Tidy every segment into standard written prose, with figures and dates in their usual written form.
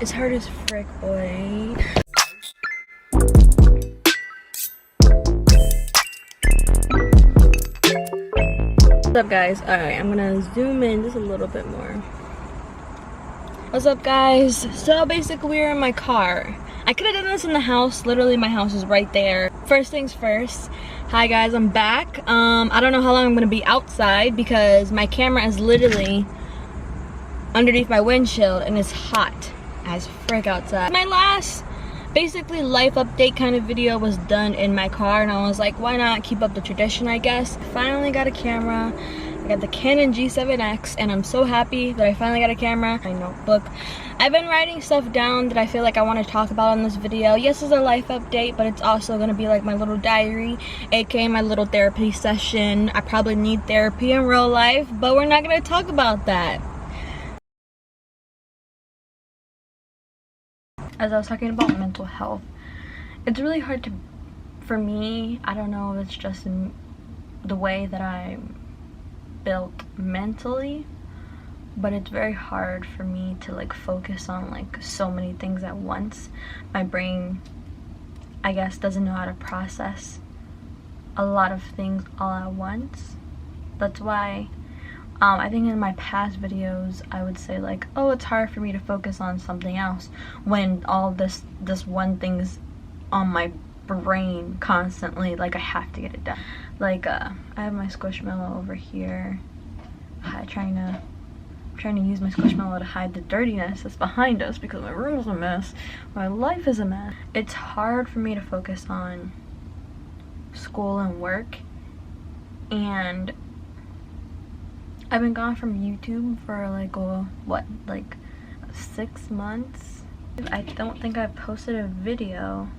It's hard as frick, boy. What's up, guys? Alright, I'm gonna zoom in just a little bit more. What's up, guys? So basically we're in my car. I could have done this in the house. Literally my house is right there. First things first. Hi guys, I'm back. I don't know how long I'm gonna be outside because my camera is literally underneath my windshield and it's hot as frick outside. My last basically life update kind of video was done in my car, and I was like, why not keep up the tradition, I guess. Finally got a camera. I got the Canon G7X, and I'm so happy that I finally got a camera. My notebook. I've been writing stuff down that I feel like I want to talk about in this video. Yes, it's a life update, but it's also going to be like my little diary, aka my little therapy session. I probably need therapy in real life, but we're not going to talk about that. As I was talking about mental health, it's really hard to, for me, I don't know if it's just in the way that I'm built mentally, but it's very hard for me to like focus on like so many things at once. My brain, I guess, doesn't know how to process a lot of things all at once. That's why I think in my past videos I would say like, oh, it's hard for me to focus on something else when all this one thing's on my brain constantly, like I have to get it done. Like I have my Squishmallow over here. I'm trying to use my Squishmallow to hide the dirtiness that's behind us because my room is a mess. My life is a mess. It's hard for me to focus on school and work, and I've been gone from YouTube for like, like 6 months? I don't think I've posted a video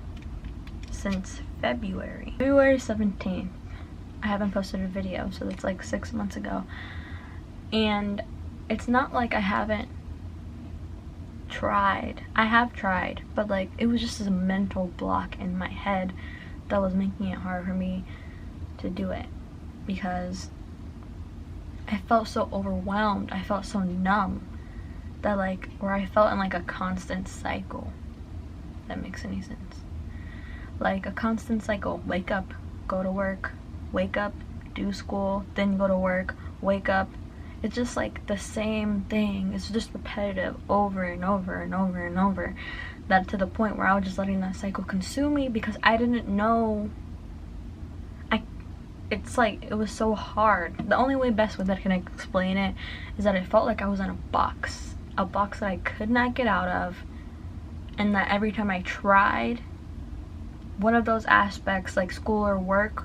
since February 17th. I haven't posted a video, so that's like 6 months ago. And it's not like I haven't tried. I have tried, but like it was just a mental block in my head that was making it hard for me to do it, because I felt so overwhelmed. I felt so numb that like, where I felt in like a constant cycle, if that makes any sense. Like a constant cycle. Wake up, go to work, wake up, do school, then go to work, wake up. It's just like the same thing. It's just repetitive over and over and over and over, that to the point where I was just letting that cycle consume me because I didn't know. It's like, it was so hard. The only best way that I can explain it is that it felt like I was in a box that I could not get out of, and that every time I tried one of those aspects, like school or work,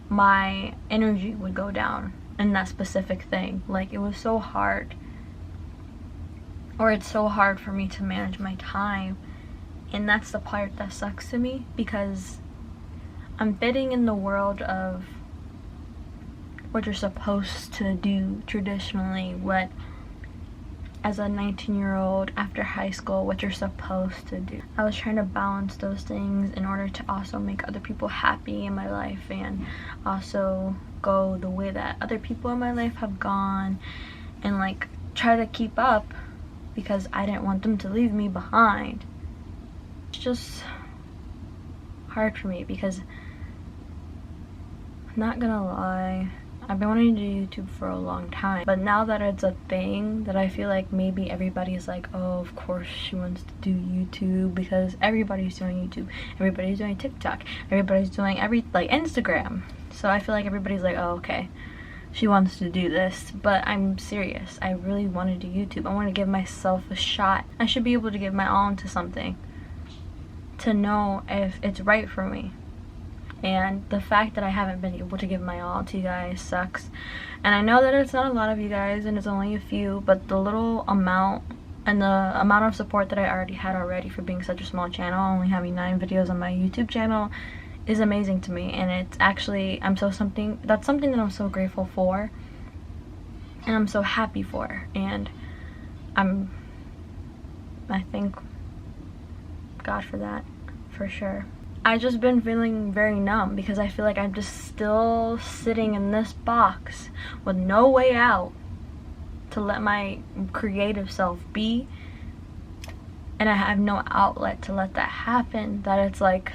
my energy would go down in that specific thing. Like, it was so hard, or it's so hard for me to manage my time, and that's the part that sucks to me, because I'm fitting in the world of what you're supposed to do traditionally, what, as a 19-year-old after high school, what you're supposed to do. I was trying to balance those things in order to also make other people happy in my life, and also go the way that other people in my life have gone, and like try to keep up because I didn't want them to leave me behind. It's just hard for me because, I'm not gonna lie, I've been wanting to do YouTube for a long time, but now that it's a thing that I feel like maybe everybody's like, oh, of course she wants to do YouTube, because everybody's doing YouTube, everybody's doing TikTok, everybody's doing like Instagram. So I feel like everybody's like, oh, okay, she wants to do this. But I'm serious. I really want to do YouTube. I want to give myself a shot. I should be able to give my all into something to know if it's right for me. And the fact that I haven't been able to give my all to you guys sucks. And I know that it's not a lot of you guys, and it's only a few, but the little amount and the amount of support that I already had already for being such a small channel, only having 9 videos on my YouTube channel, is amazing to me. And it's actually, that's something that I'm so grateful for, and I'm so happy for, and I thank God for that, for sure. I've just been feeling very numb because I feel like I'm just still sitting in this box with no way out. to let my creative self be, and I have no outlet to let that happen, that it's like,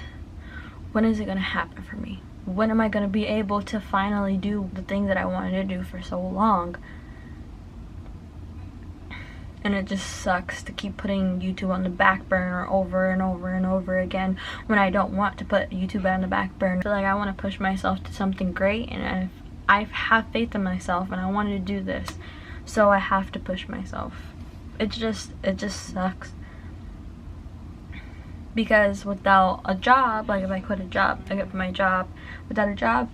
when is it gonna happen for me? When am I gonna be able to finally do the thing that I wanted to do for so long? And it just sucks to keep putting YouTube on the back burner over and over and over again when I don't want to put YouTube on the back burner. I feel like I want to push myself to something great, and I have faith in myself and I wanted to do this, so I have to push myself. It just sucks, because without a job, like if I quit my job, without a job,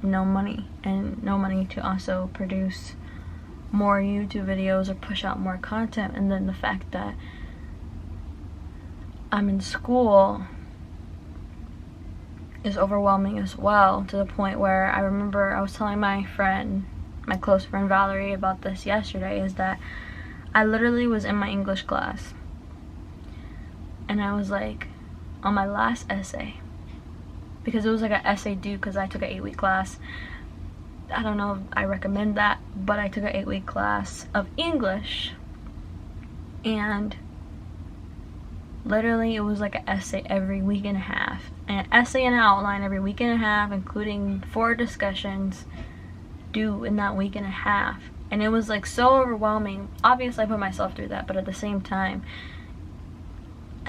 no money, and no money to also produce more YouTube videos or push out more content. And then the fact that I'm in school is overwhelming as well, to the point where I remember I was telling my close friend Valerie about this yesterday, is that I literally was in my English class and I was like on my last essay, because it was like an essay due, because I took an 8-week class. I don't know if I recommend that, but I took an 8-week class of English, and literally it was like an essay every week and a half, and an essay and an outline every week and a half, including 4 discussions due in that week and a half. And it was like so overwhelming. Obviously I put myself through that, but at the same time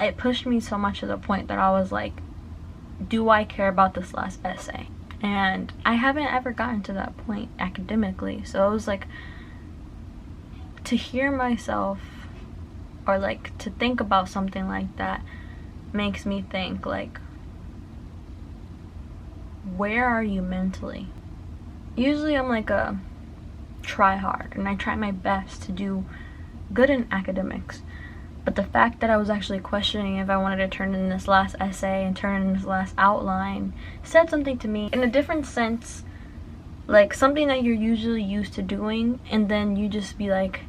it pushed me so much to the point that I was like, do I care about this last essay? And I haven't ever gotten to that point academically. So it was like, to hear myself, or like to think about something like that, makes me think like, where are you mentally? Usually I'm like a try hard, and I try my best to do good in academics. But the fact that I was actually questioning if I wanted to turn in this last essay and turn in this last outline said something to me in a different sense, like something that you're usually used to doing, and then you just be like,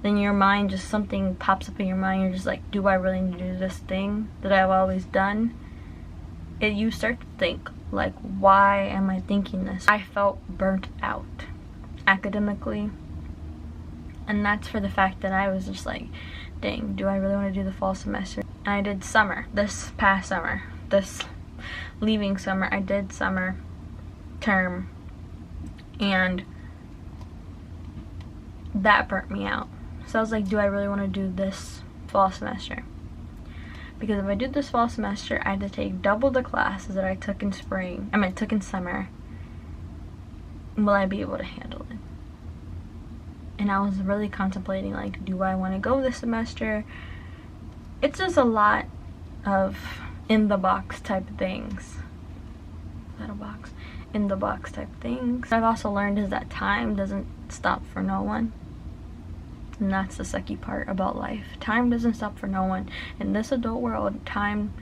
then your mind, just something pops up in your mind, you're just like, do I really need to do this thing that I've always done? You start to think like, why am I thinking this? I felt burnt out academically, and that's for the fact that I was just like, dang, do I really want to do the fall semester? And I did summer, this past summer, this leaving summer, I did summer term, and that burnt me out. So I was like, do I really want to do this fall semester? Because if I do this fall semester, I had to take double the classes that I took in took in summer. Will I be able to handle it? And I was really contemplating, like, do I want to go this semester? It's just a lot of in the box type things. Is that a box? In the box type things. What I've also learned is that time doesn't stop for no one. And that's the sucky part about life. Time doesn't stop for no one. In this adult world, time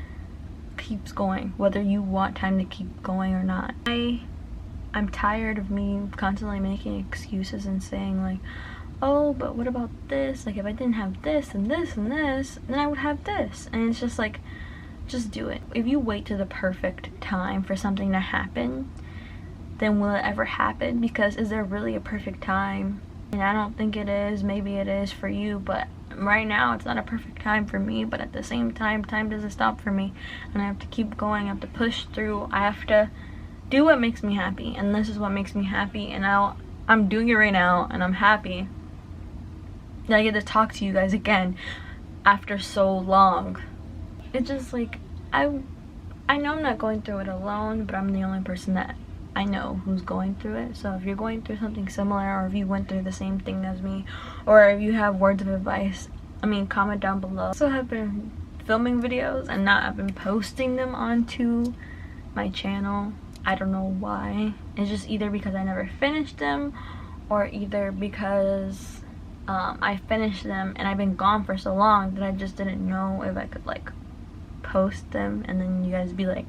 keeps going, whether you want time to keep going or not. I'm tired of me constantly making excuses and saying like, oh, but what about this? Like, if I didn't have this and this and this, then I would have this. And it's just like, just do it. If you wait to the perfect time for something to happen, then will it ever happen? Because is there really a perfect time? And I don't think it is. Maybe it is for you, but right now it's not a perfect time for me. But at the same time, time doesn't stop for me, and I have to keep going. I have to push through. I have to do what makes me happy, and this is what makes me happy, and I'm doing it right now, and I'm happy that I get to talk to you guys again after so long. It's just like, I know I'm not going through it alone, but I'm the only person that I know who's going through it. So if you're going through something similar, or if you went through the same thing as me, or if you have words of advice, comment down below. I also have been filming videos and not have been posting them onto my channel. I don't know why. It's just either because I never finished them, or either because I finished them and I've been gone for so long that I just didn't know if I could like post them, and then you guys be like,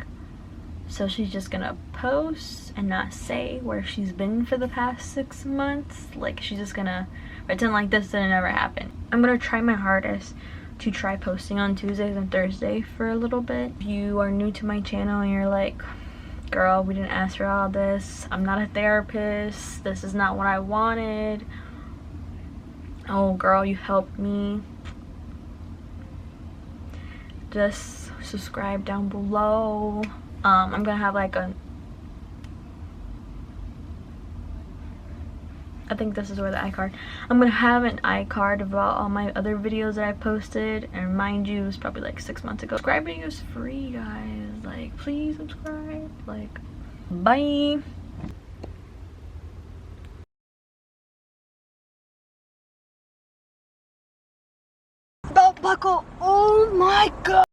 so she's just gonna post and not say where she's been for the past 6 months? Like, she's just gonna pretend like this didn't ever happen. I'm gonna try my hardest to try posting on Tuesdays and Thursdays for a little bit. If you are new to my channel and you're like, girl, we didn't ask for all this, I'm not a therapist, this is not what I wanted, Oh girl, you helped me. Just subscribe down below. I'm gonna have like I think this is where the iCard. I'm gonna have an iCard about all my other videos that I posted, and mind you, it's probably like 6 months ago. Subscribing is free, guys. Like, please subscribe. Like, bye. Belt buckle. Oh my god.